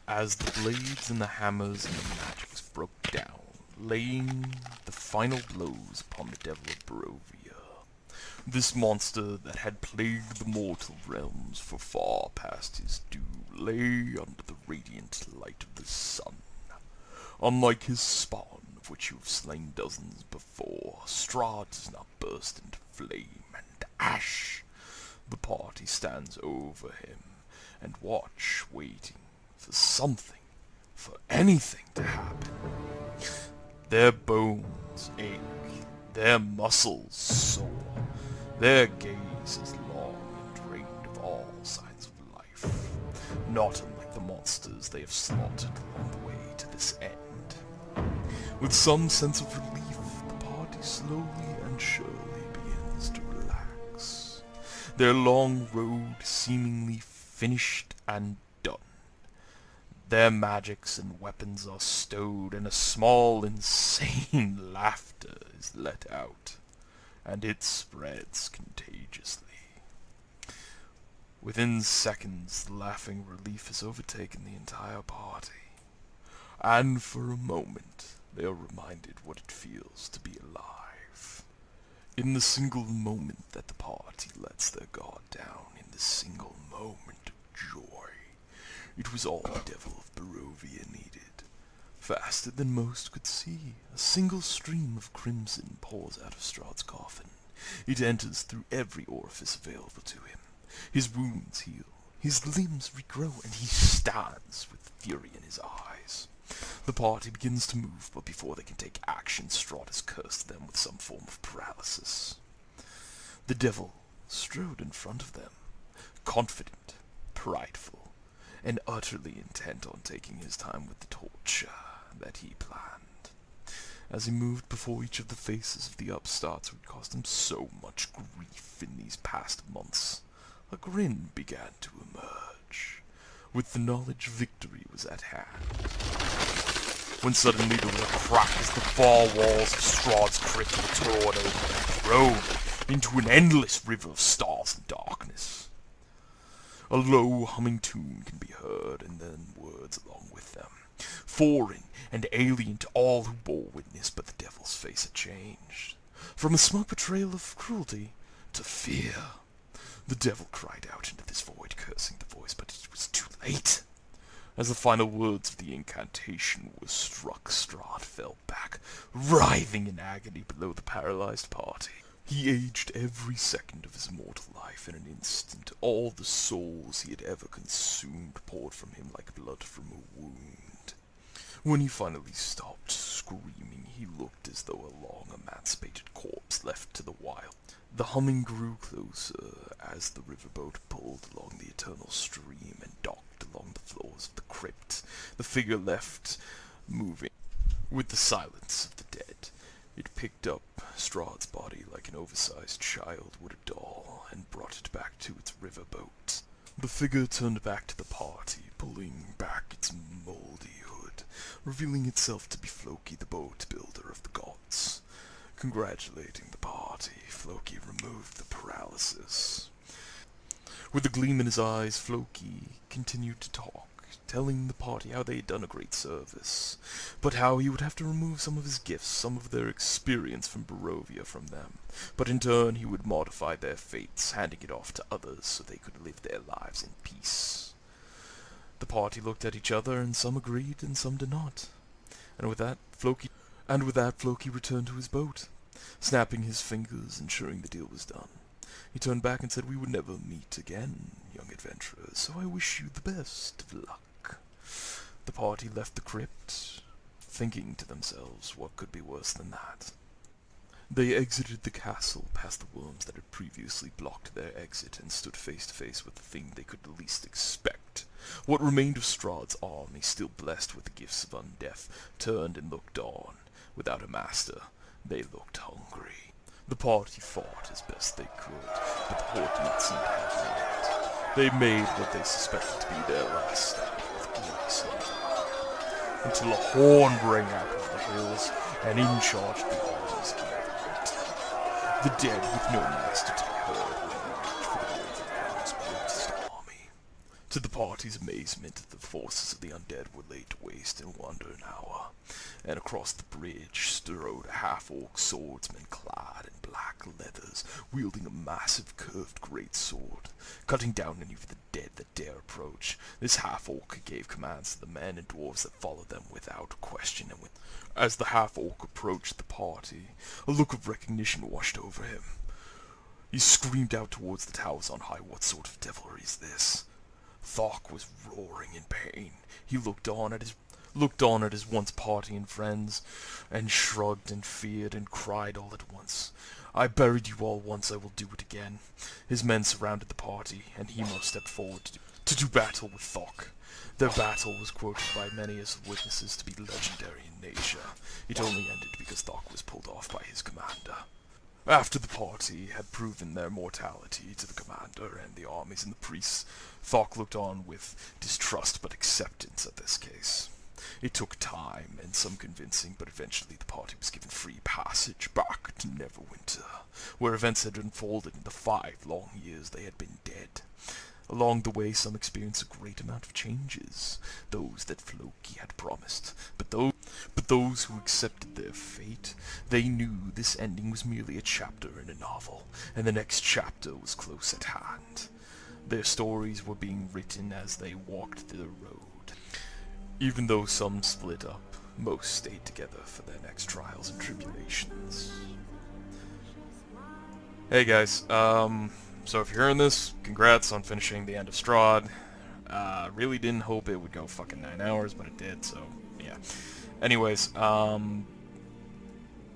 as the blades and the hammers and the magics broke down, laying the final blows upon the devil of Barovia. This monster that had plagued the mortal realms for far past his due lay under the radiant light of the sun. Unlike his spawn, of which you have slain dozens before, Strahd does not burst into flame and ash. The party stands over him and watch, waiting for something, for anything to happen. Their bones ache, their muscles sore, their gaze is long and drained of all signs of life, not unlike the monsters they have slaughtered along the way to this end. With some sense of relief, the party slowly and surely begins to relax. Their long road seemingly finished and done. Their magics and weapons are stowed, and a small, insane laughter is let out, and it spreads contagiously. Within seconds, the laughing relief has overtaken the entire party, and for a moment they are reminded what it feels to be alive. In the single moment that the party lets their guard down, in the single moment of joy, it was all the devil of Barovia needed. Faster than most could see, a single stream of crimson pours out of Strahd's coffin. It enters through every orifice available to him. His wounds heal, his limbs regrow, and he stands with fury in his eyes. The party begins to move, but before they can take action, Strahd has cursed them with some form of paralysis. The devil strode in front of them, confident, prideful, and utterly intent on taking his time with the torture that he planned. As he moved before each of the faces of the upstarts who had caused him so much grief in these past months, a grin began to emerge, with the knowledge victory was at hand. When suddenly there was a crack as the far walls of Strahd's crypt were torn open and thrown into an endless river of stars and darkness. A low humming tune can be heard, and then words along with them, foreign and alien to all who bore witness, but the devil's face had changed. From a smug betrayal of cruelty to fear. The devil cried out into this void, cursing the voice, but it was too late. As the final words of the incantation were struck, Strahd fell back, writhing in agony below the paralyzed party. He aged every second of his mortal life. In an instant, all the souls he had ever consumed poured from him like blood from a wound. When he finally stopped screaming, he looked as though a long-emancipated corpse left to the wild. The humming grew closer as the riverboat pulled along the eternal stream and docked along the floors of the crypt. The figure left, moving with the silence of the dead. It picked up Strahd's body like an oversized child would a doll and brought it back to its riverboat. The figure turned back to the party, pulling back its moldy hood, revealing itself to be Floki, the boat builder of the gods. Congratulating the party, Floki removed the paralysis. With a gleam in his eyes, Floki continued to talk, telling the party how they had done a great service, but how he would have to remove some of his gifts, some of their experience from Barovia from them, but in turn he would modify their fates, handing it off to others so they could live their lives in peace. The party looked at each other, and some agreed and some did not. And with that, Floki returned to his boat, snapping his fingers, ensuring the deal was done. He turned back and said, "We would never meet again, young adventurers, so I wish you the best of luck." The party left the crypt, thinking to themselves what could be worse than that. They exited the castle past the worms that had previously blocked their exit and stood face to face with the thing they could least expect. What remained of Strahd's army, still blessed with the gifts of undeath, turned and looked on. Without a master, they looked hungry. The party fought as best they could, but the horde did not seem to have failed. They made what they suspected to be their last stand with bloody slaughter, until a horn rang out over the hills, and in charged the armies gathered. The dead, with no master to be heard, were in reach for the world of the world's greatest army. To the party's amazement, the forces of the undead were laid to waste in under an hour, and across the bridge strode a half-orc swordsman clad in black leathers, wielding a massive curved greatsword, cutting down any of the dead that dare approach. This half-orc gave commands to the men and dwarves that followed them without question, and as the half-orc approached the party, a look of recognition washed over him. He screamed out towards the towers on high, "What sort of devilry is this?" Thok was roaring in pain. He looked on at his once party and friends, and shrugged and feared and cried all at once. "I buried you all once, I will do it again." His men surrounded the party, and Hemo stepped forward to do battle with Thok. Their battle was quoted by many as witnesses to be legendary in nature. It only ended because Thok was pulled off by his commander. After the party had proven their mortality to the commander and the armies and the priests, Thok looked on with distrust but acceptance of this case. It took time and some convincing, but eventually the party was given free passage back to Neverwinter, where events had unfolded in the 5 long years they had been dead. Along the way, some experienced a great amount of changes, those that Floki had promised, but those who accepted their fate, they knew this ending was merely a chapter in a novel, and the next chapter was close at hand. Their stories were being written as they walked the road. Even though some split up, most stayed together for their next trials and tribulations. Hey guys, so if you're hearing this, congrats on finishing the end of Strahd. Really didn't hope it would go fucking 9 hours, but it did, so yeah. Anyways,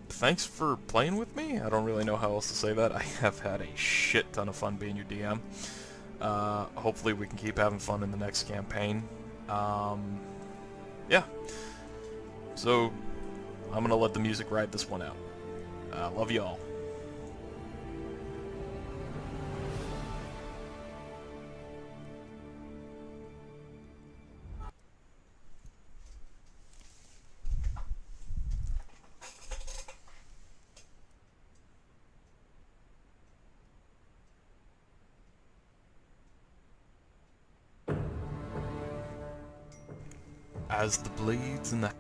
thanks for playing with me. I don't really know how else to say that. I have had a shit ton of fun being your DM. Hopefully we can keep having fun in the next campaign. Yeah. So, I'm gonna let the music ride this one out. Love y'all. As the blades in the